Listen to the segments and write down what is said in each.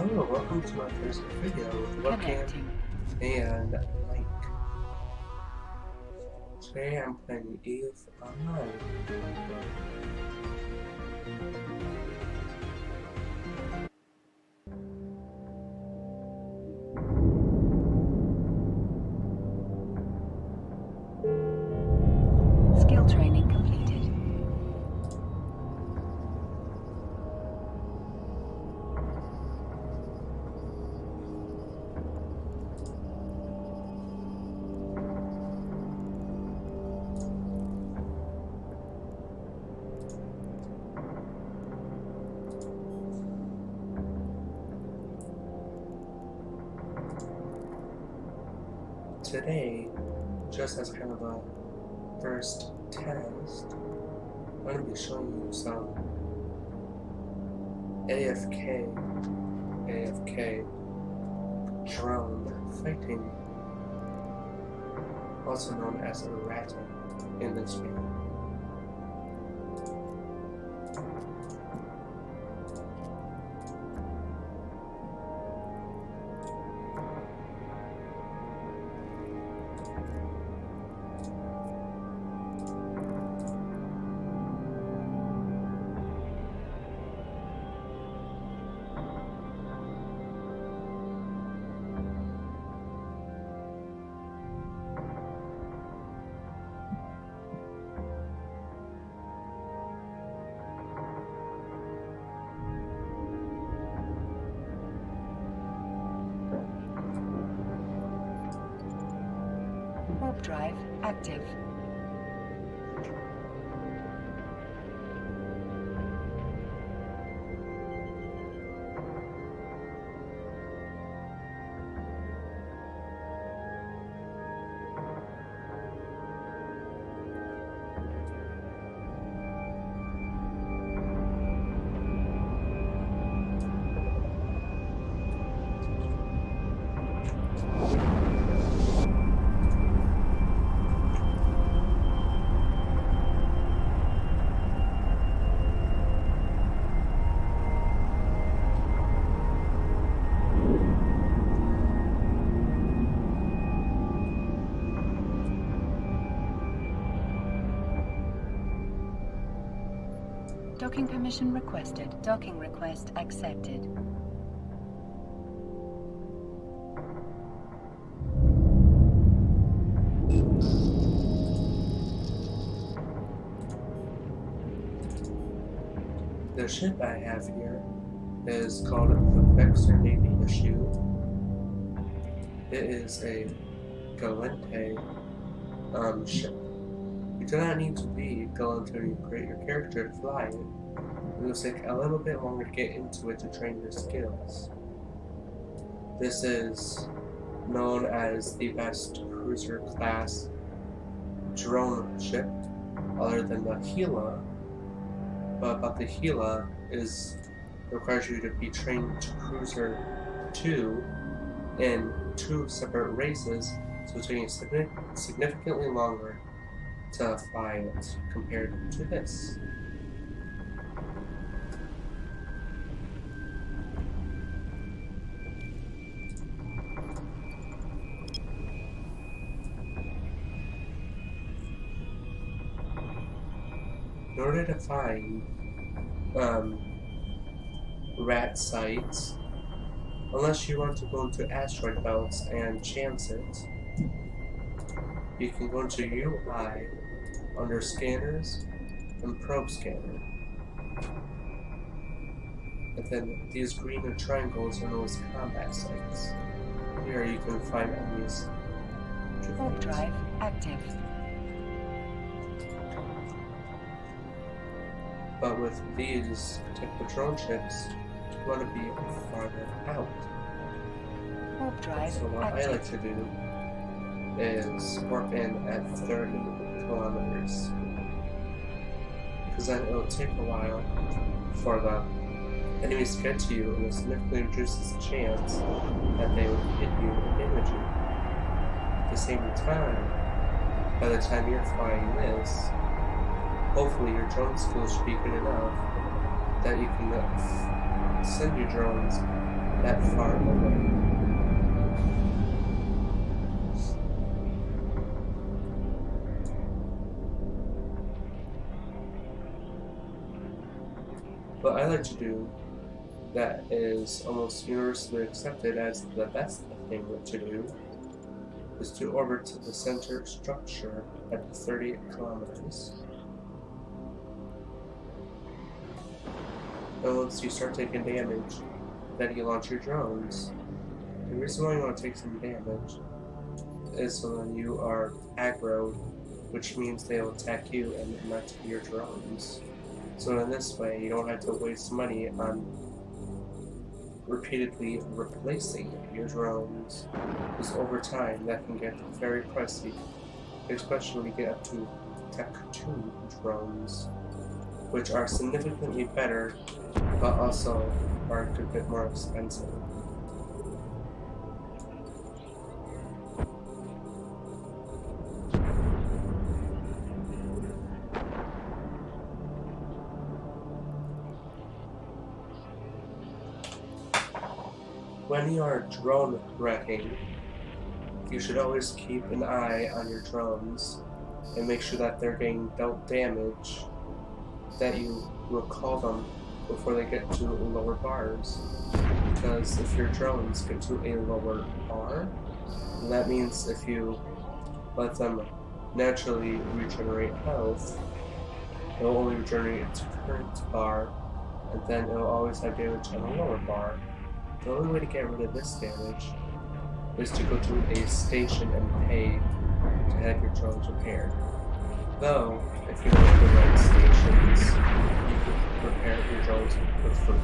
Hello, welcome to my first video with webcam and mic. Today I'm playing EVE Online. Skill training completed. Today, just as kind of a first test, I'm going to be showing you some AFK drone fighting, also known as errata in this game. Warp drive active. Docking permission requested. Docking request accepted. The ship I have here is called the Vexor Navy issue. It is a Galente ship. You do not need to be Galente to create your character to fly it. It will take a little bit longer to get into it to train your skills. This is known as the best cruiser class drone ship, other than the Gila. But the Gila requires you to be trained to Cruiser 2 in 2 separate races, so it's taking significantly longer to fly it compared to this. In order to find rat sites, unless you want to go into asteroid belts and chance it, you can go into UI under scanners and probe scanner. And then these green triangles are known as combat sites. Here you can find enemies. Warp drive active. But with these type of drone ships, you want to be farther out. Warp drive So what active. I like to do is warp in at 30 kilometers. Because then it'll take a while for the enemies to get to you, and it significantly reduces the chance that they would hit you and damage you. At the same time, by the time you're flying this, hopefully your drone skills should be good enough that you can send your drones that far away. What I like to do that is almost universally accepted as the best thing to do is to orbit the center structure at 30 kilometers. And once you start taking damage, then you launch your drones. The reason why you want to take some damage is so when you are aggroed, which means they will attack you and not your drones. So in this way, you don't have to waste money on repeatedly replacing your drones, because over time that can get very pricey, especially when you get up to Tech 2 drones, which are significantly better, but also are a good bit more expensive. When you are drone wrecking, you should always keep an eye on your drones and make sure that they're getting dealt damage, that you recall them before they get to lower bars. Because if your drones get to a lower bar, that means if you let them naturally regenerate health, it will only regenerate its current bar, and then it will always have damage on a lower bar. The only way to get rid of this damage is to go to a station and pay to have your drones repaired. Though, if you go to the right stations, you can repair your drones for free.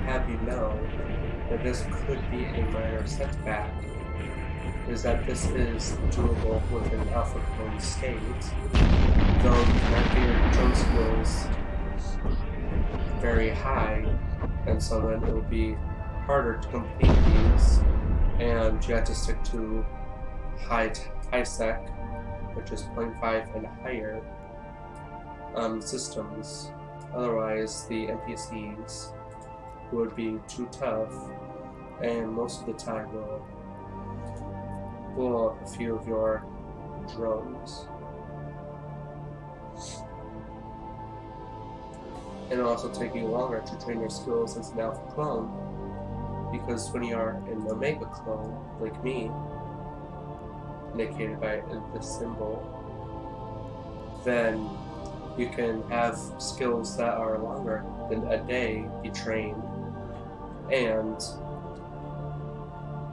Have you know that this could be a minor setback, is that this is doable with an alpha clone state, though you cannot get your drone skills very high, and so then it will be harder to complete these, and you have to stick to high sec, which is 0.5 and higher systems. Otherwise, the NPCs would be too tough, and most of the time will blow up a few of your drones. And it'll also take you longer to train your skills as an alpha clone, because when you are an omega clone, like me, indicated by this symbol, then you can have skills that are longer than a day be trained, and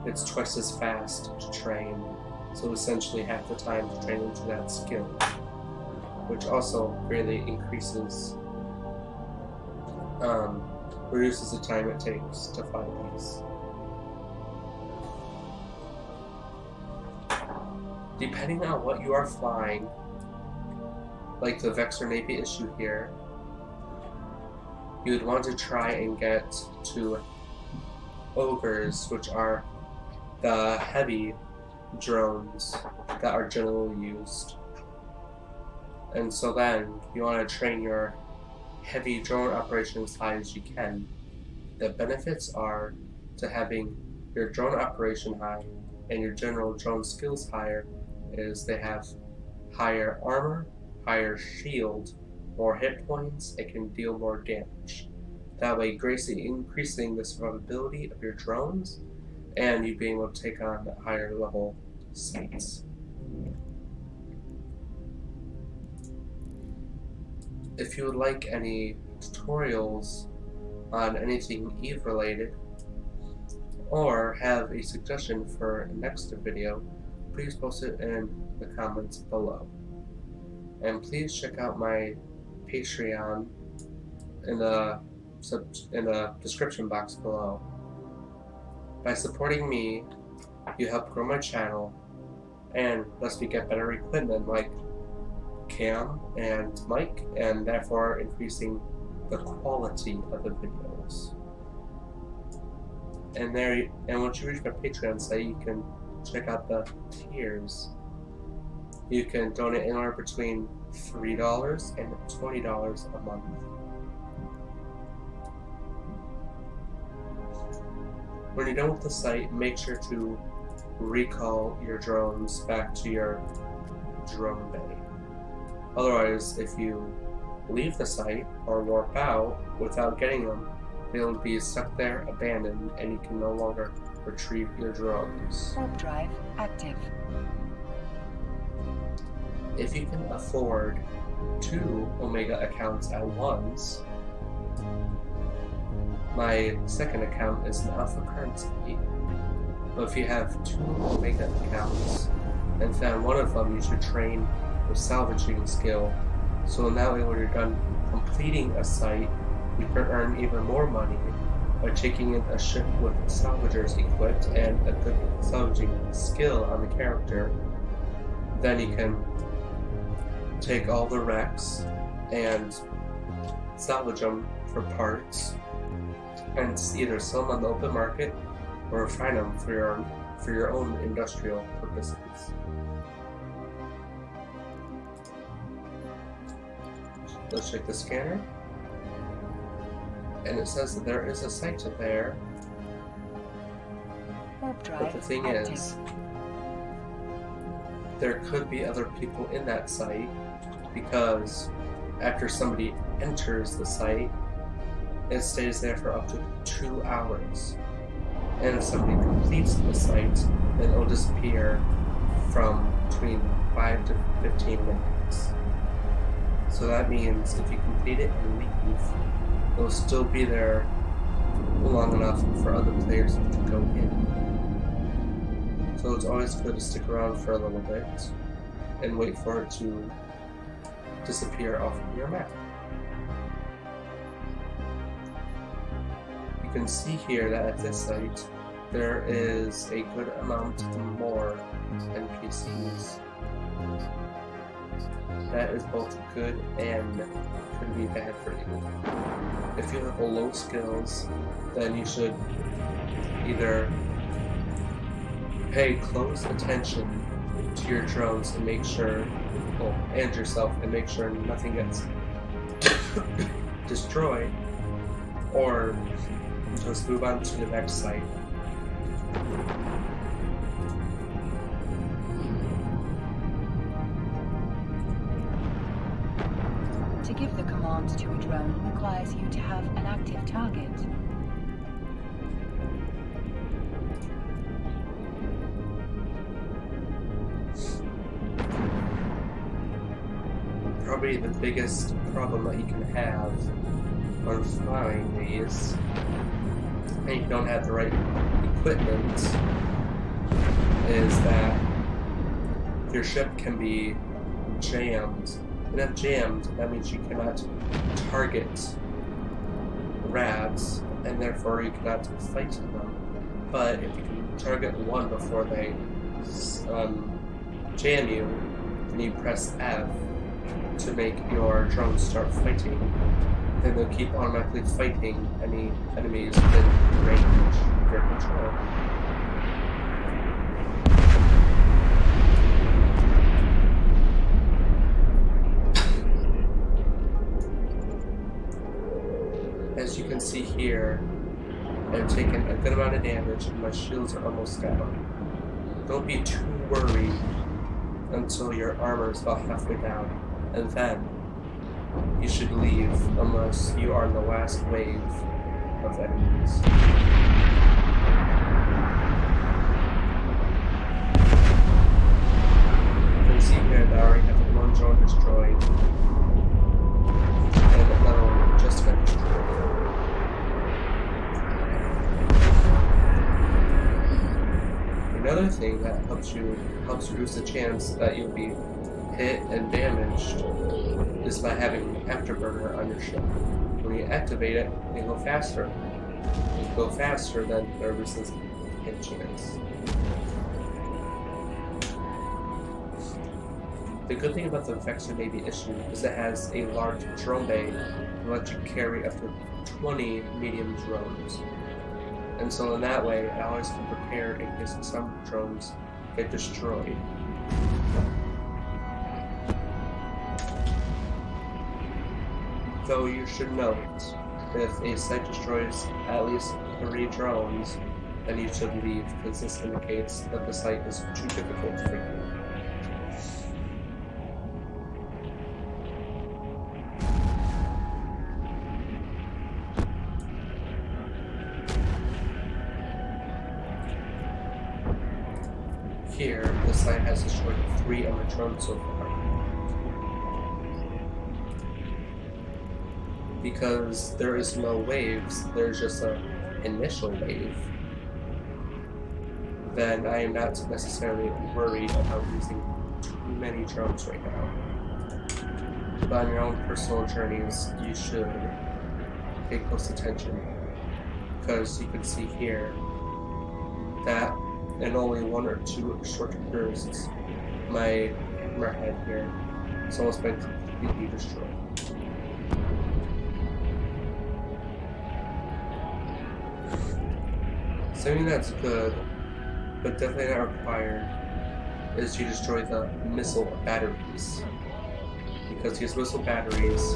it's twice as fast to train, so essentially half the time to train into that skill, which also greatly reduces the time it takes to find these. Depending on what you are flying, like the vexor Navy issue here, you would want to try and get to ogres, which are the heavy drones that are generally used. And so then you want to train your heavy drone operations as high as you can. The benefits are to having your drone operation high and your general drone skills higher is they have higher armor, higher shield, more hit points, and can deal more damage. That way, greatly increasing the survivability of your drones, and you being able to take on higher level sites. If you would like any tutorials on anything Eve related, or have a suggestion for a next video, please post it in the comments below. And please check out my Patreon in the description box below. By supporting me, you help grow my channel and thus we get better equipment like cam and mic, and therefore increasing the quality of the videos. And once you reach my Patreon site, you can check out the tiers. You can donate anywhere between $3 and $20 a month. When you're done with the site, make sure to recall your drones back to your drone bay. Otherwise, if you leave the site or warp out without getting them, they'll be stuck there abandoned and you can no longer retrieve your drones. Warp drive active. If you can afford 2 Omega accounts at once, my second account is an alpha currency. But if you have 2 Omega accounts and found one of them, you should train your salvaging skill. So now when you're done completing a site, you can earn even more money by taking in a ship with salvagers equipped and a good salvaging skill on the character. Then you can take all the wrecks and salvage them for parts and either sell them on the open market or refine them for your own industrial purposes. Let's check the scanner. And it says that there is a site there. But the thing is, there could be other people in that site, because after somebody enters the site, it stays there for up to 2 hours. And if somebody completes the site, then it'll disappear from between 5 to 15 minutes. So that means if you complete it and leave, it'll still be there long enough for other players to go in. So it's always good to stick around for a little bit and wait for it to disappear off of your map. You can see here that at this site there is a good amount more NPCs. That is both good and could be bad for you. If you have low skills, then you should either pay close attention to your drones and make sure, and yourself, and make sure nothing gets destroyed, or just move on to the next site. To give the command to a drone requires you to have an active target. Probably the biggest problem that you can have on flying these, and you don't have the right equipment, is that your ship can be jammed. And if jammed, that means you cannot target rats, and therefore you cannot fight them. But if you can target one before they jam you, then you press F to make your drone start fighting. Then they'll keep automatically fighting any enemies within range of your control. As you can see here, I've taken a good amount of damage and my shields are almost down. Don't be too worried until your armor is about halfway down, and then you should leave unless you are in the last wave of enemies. You can see here that I already have one drone destroyed, and another one just got destroyed. Another thing that helps reduce the chance that you'll be hit and damaged is by having Afterburner on your ship. When you activate it, you go faster. When you go faster, then there reduces hit chance. The good thing about the Vexor Navy issue is it has a large drone bay that lets you carry up to 20 medium drones. And so in that way, allies can prepare in case some drones get destroyed. Though you should note, if a site destroys at least 3 drones, then you should leave, because this indicates that the site is too difficult for you. Here, the site has destroyed 3 of my drones so far. Because there is no waves, there's just an initial wave, then I am not necessarily worried about using too many drones right now. But on your own personal journeys, you should pay close attention, because you can see here that in only 1 or 2 short bursts, my hammerhead here has almost been completely destroyed. Something that's good, but definitely not required, is to destroy the missile batteries. Because these missile batteries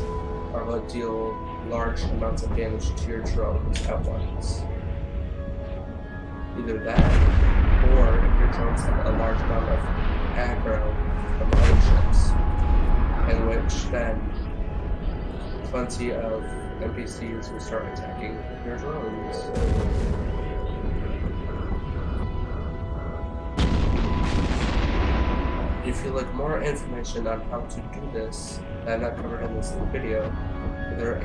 are what deal large amounts of damage to your drones at once. Either that, or if your drones have a large amount of aggro from other ships, in which then plenty of NPCs will start attacking your drones. If you'd like more information on how to do this that I'm not covered in this video, either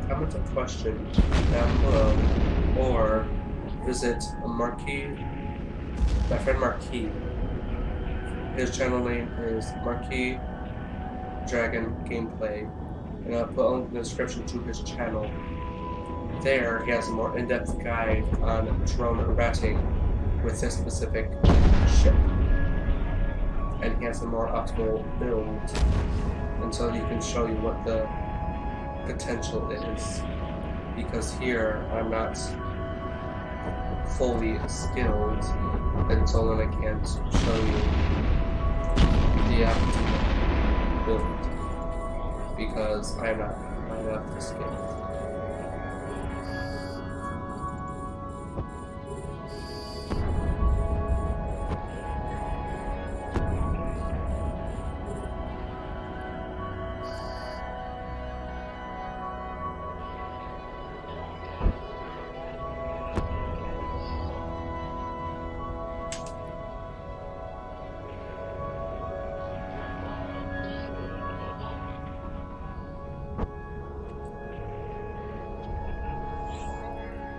comment a question down below, or visit my friend Marquis. His channel name is Marquis Dragon Gameplay, and I'll put a link in the description to his channel. There, he has a more in-depth guide on drone routing with this specific ship. And he has a more optimal build, and so he can show you what the potential is. Because here, I'm not fully skilled, and so then I can't show you the optimal build, because I'm not high enough skilled.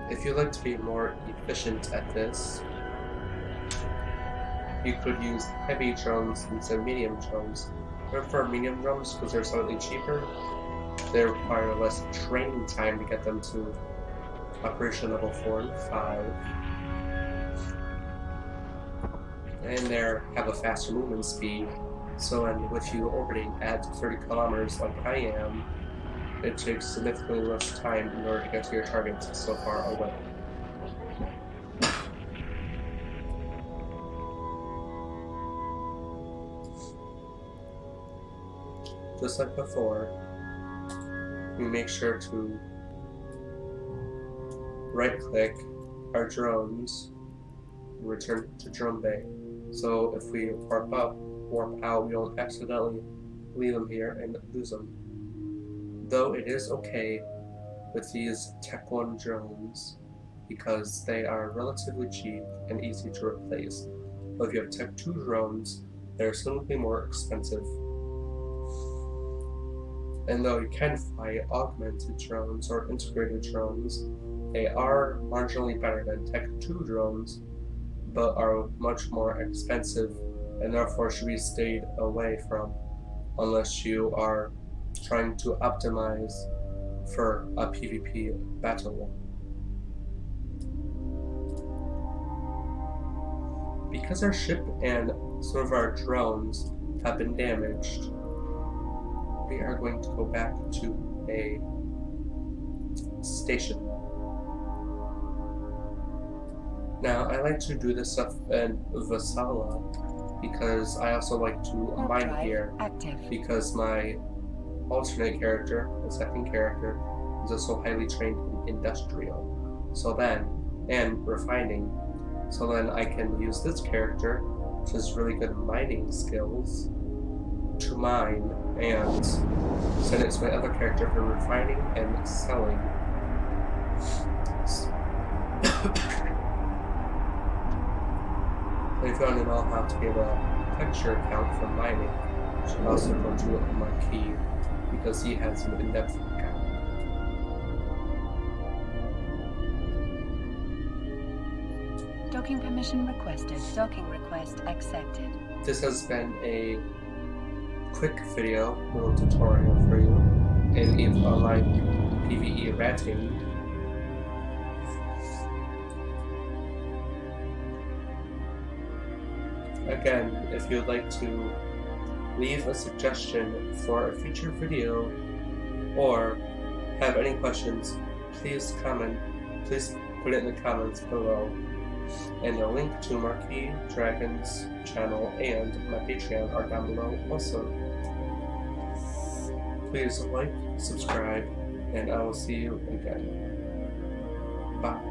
If you'd like to be more efficient at this, you could use heavy drones instead of medium drones. I prefer medium drones because they're slightly cheaper. They require less training time to get them to operation level 4 and 5. And they have a faster movement speed, so with you orbiting at 30 kilometers like I am, it takes significantly less time in order to get to your targets so far away. Just like before, we make sure to right-click our drones and return to drone bay. So if we warp up, warp out, we don't accidentally leave them here and lose them. Though it is okay with these Tech 1 drones because they are relatively cheap and easy to replace. But if you have Tech 2 drones, they're significantly more expensive. And though you can fly augmented drones or integrated drones, they are marginally better than Tech 2 drones, but are much more expensive and therefore should be stayed away from unless you are trying to optimize for a PvP battle. Because our ship and some of our drones have been damaged, we are going to go back to a station. Now, I like to do this stuff in Vasala because I also like to mine here because my alternate character, the second character, is also highly trained in industrial. And refining. So then I can use this character, which has really good mining skills, to mine and send it to my other character for refining and selling. I found it all how to get a texture account for mining. Should also go to Marquis because he has an in-depth account. Docking permission requested. Docking request accepted. This has been a quick video, little tutorial for you, and if you like PvE ratting, again, if you'd like to leave a suggestion for a future video or have any questions, please put it in the comments below. And the link to Marquis Dragon's channel and my Patreon are down below also. Please like, subscribe, and I will see you again. Bye.